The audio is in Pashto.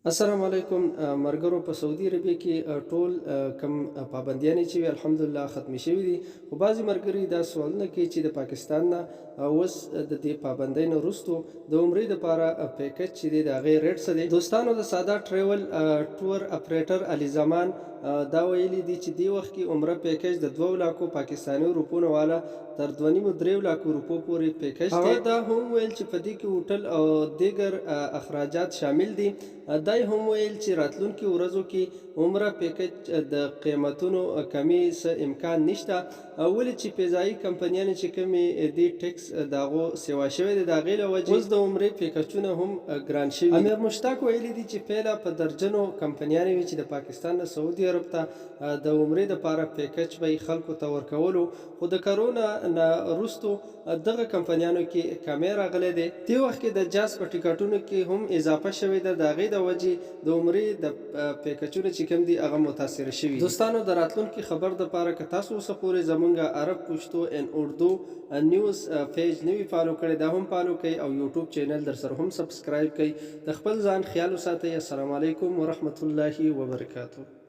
السلام علیکم. مرګرو په سعودي عربیه کې ټول کم پابندیانې چې وي الحمدلله ختمې شوي دي، خو بعضې ملګري دا سوالونه کوي چې د پاکستان نه اوس د دې پابندۍ نه وروستو د عمرې دپاره پیکج چې دی د هغې ریټ څه دی. دوستانو د ساده ټریول ټور اپریټر علي زمان دا ویلي دي چې دې وخت کې عمره پیکج د 2 لاکو پاکستاني روپونو والا تر 2.5-3 لاکو روپو پورې پیکج دی. هغه دا هم ویل چې په دې کې هوټل او دیگر اخراجات شامل دي. دا هم ویل چې راتلونکي ورځو کې عمره پیکج د قیمتونو کمی څه امکان نشته، ولې چې فضایي کمپنیانې چې کومې دې ټیکس د هغو سیوا شوی دی د هغې له وجې اوس د عمرې پیکجونه هم ګران شوي. امیر مشتاق ویلي دي چې پیله په درجنو کمپنیانې وي چې د پاکستان نه سعودي عرب ته د عمرې دپاره پیکج به یې خلکو ته ورکولو، خو د کرونا نه وروستو دغه کمپنیانو کې کمی راغلی دی. دې وخت کې د جاز په ټکټونو کې هم اضافه شوې ده، د هغې د وجې د عمرې د پیکجونه چې کوم دي هغه متاثره شوي. دوستانو د راتلونکي خبر دپاره که تاسو اوسه پورې زمونږ عرب پښتو ان اردو نیوز پیج نه وي فالو کړی دا هم فالو کړئ او یوټیوب چینل در سره هم سبسکرایب کړئ. د خپل ځان خیال وساتئ. السلام علیکم ورحمة الله وبرکاته.